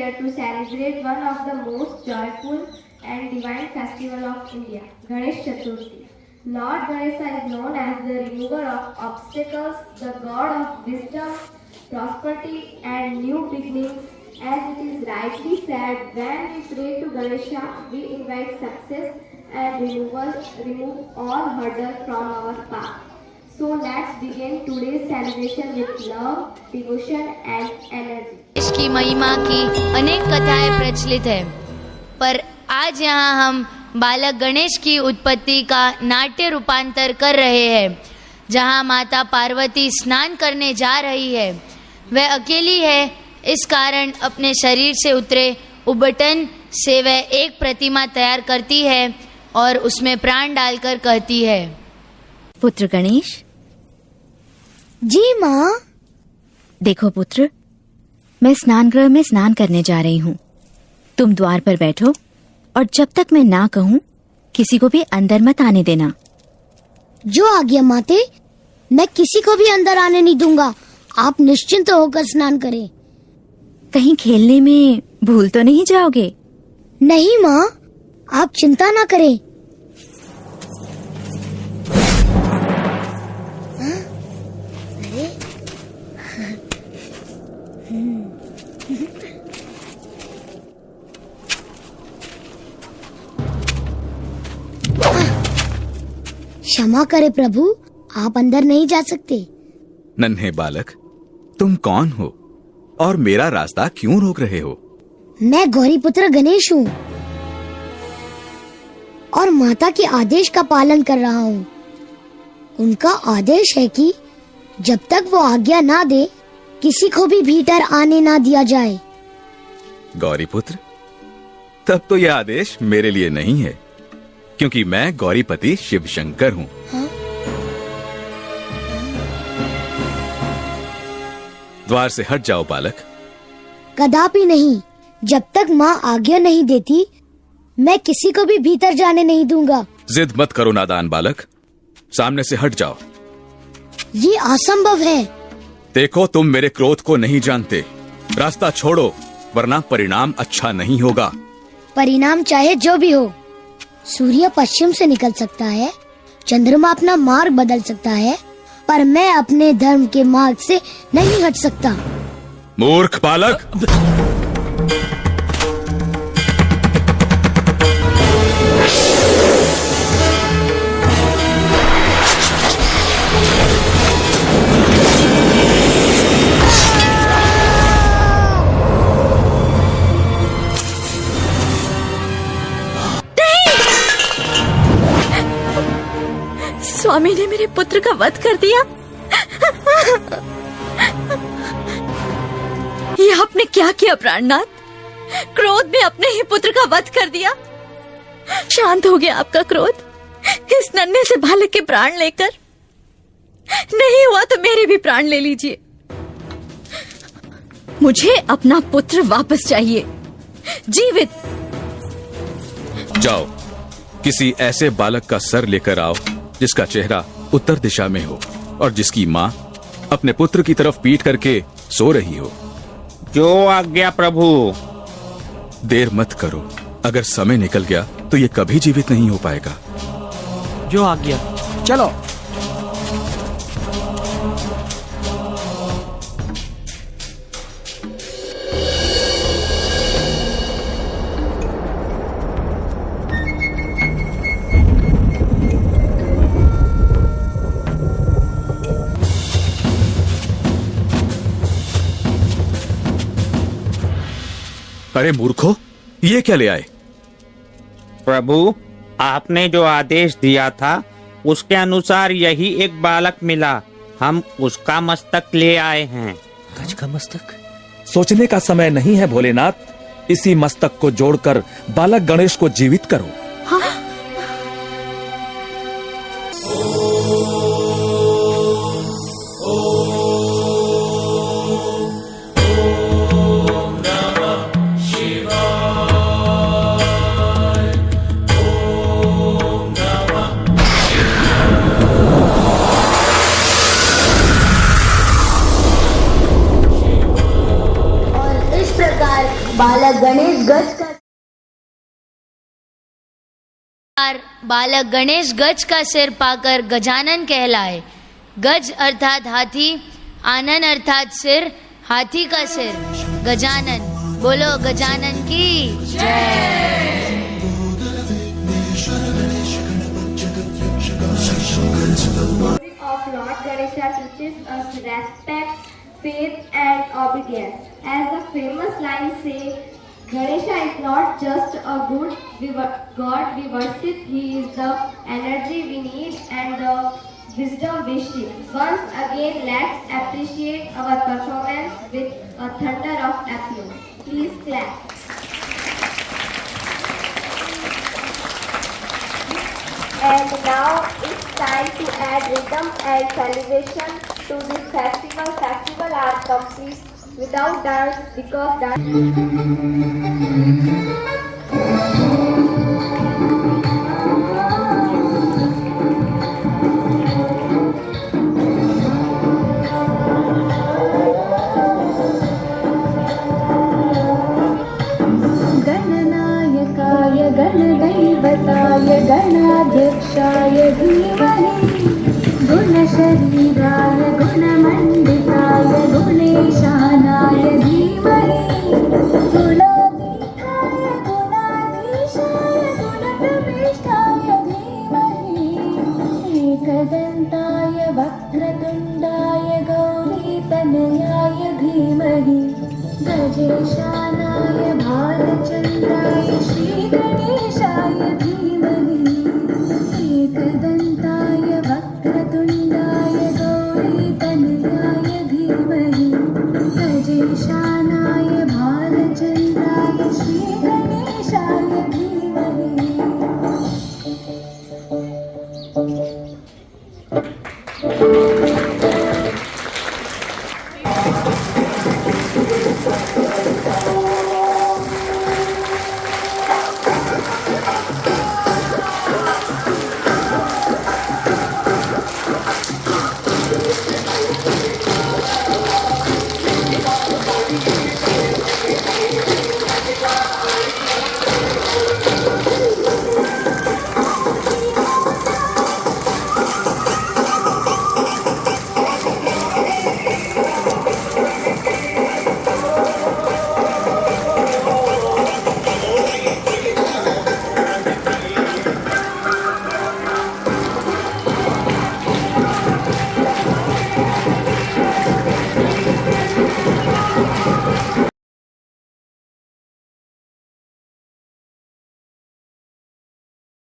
here to celebrate one of the most joyful and divine festival of India, Ganesh Chaturthi. Lord Ganesha is known as the remover of obstacles, the god of wisdom, prosperity and new beginnings. As it is rightly said, when we pray to Ganesha, we invite success and remove all hurdles from our path. So let's begin today's celebration with love, devotion and energy. इसकी महिमा की अनेक कथाएं प्रचलित है, पर आज यहाँ हम बालक गणेश की उत्पत्ति का नाट्य रूपांतर कर रहे हैं। जहाँ माता पार्वती स्नान करने जा रही है, वह अकेली है, इस कारण अपने शरीर से उतरे उबटन से वह एक प्रतिमा तैयार करती है और उसमें प्राण डालकर कहती है, पुत्र गणेश। जी माँ। देखो पुत्र, मैं स्नान गृह में स्नान करने जा रही हूँ। तुम द्वार पर बैठो और जब तक मैं ना कहूँ किसी को भी अंदर मत आने देना। जो आज्ञा माते, मैं किसी को भी अंदर आने नहीं दूंगा। आप निश्चिंत होकर स्नान करें। कहीं खेलने में भूल तो नहीं जाओगे? नहीं माँ, आप चिंता ना करें। क्षमा करे प्रभु, आप अंदर नहीं जा सकते। नन्हे बालक, तुम कौन हो और मेरा रास्ता क्यों रोक रहे हो? मैं गौरी पुत्र गणेश हूँ और माता के आदेश का पालन कर रहा हूँ। उनका आदेश है कि जब तक वो आज्ञा ना दे, किसी को भी भीतर आने ना दिया जाए। गौरी पुत्र, तब तो यह आदेश मेरे लिए नहीं है, क्योंकि मैं गौरीपति शिव शंकर हूँ। द्वार से हट जाओ बालक। कदापि नहीं। जब तक माँ आज्ञा नहीं देती, मैं किसी को भी भीतर जाने नहीं दूंगा। जिद मत करो नादान बालक, सामने से हट जाओ। ये असंभव है। देखो, तुम मेरे क्रोध को नहीं जानते। रास्ता छोड़ो, वरना परिणाम अच्छा नहीं होगा। परिणाम चाहे जो भी हो, सूर्य पश्चिम से निकल सकता है, चंद्रमा अपना मार्ग बदल सकता है, पर मैं अपने धर्म के मार्ग से नहीं हट सकता। मूर्ख बालक! स्वामी ने मेरे पुत्र का वध कर दिया। ये आपने क्या किया प्राणनाथ? क्रोध में अपने ही पुत्र का वध कर दिया। शांत हो गया आपका क्रोध इस नन्हे से बालक के प्राण लेकर? नहीं हुआ तो मेरे भी प्राण ले लीजिए। मुझे अपना पुत्र वापस चाहिए, जीवित। जाओ, किसी ऐसे बालक का सर लेकर आओ जिसका चेहरा उत्तर दिशा में हो और जिसकी माँ अपने पुत्र की तरफ पीठ करके सो रही हो। जो आज्ञा प्रभु। देर मत करो, अगर समय निकल गया तो ये कभी जीवित नहीं हो पाएगा। जो आज्ञा। चलो। अरे मूर्खो, ये क्या ले आए? प्रभु, आपने जो आदेश दिया था उसके अनुसार यही एक बालक मिला। हम उसका मस्तक ले आए हैं। गज का मस्तक? सोचने का समय नहीं है भोलेनाथ। इसी मस्तक को जोड़कर बालक गणेश को जीवित करो। हाँ? बालक गणेश गज का बालक गणेश गज का सिर पाकर गजानन कहलाए। गज अर्थात हाथी, आनन अर्थात सिर, हाथी का सिर। गजानन, बोलो गजानन की जय। Of Lord Ganesha teaches us respect, faith, and obedience. As the famous line says, Ganesha is not just a good God we worship, he is the energy we need and the wisdom we seek. Once again, let's appreciate our performance with a thunder of applause. Please clap. And now it's time to add rhythm and celebration to this festival. Festival are complete without dance because dance. गणनायकाय गणदैवताय गणाध्यक्षाय धीमहि गुणशरीराय गुणमण्डिताय गुणेशानाय धीमहि गुणातीताय गुणाधीशाय गुणप्रविष्टाय धीमहि एकदन्ताय वक्रतुण्डाय गौरीतनयाय धीमहि गजेशानाय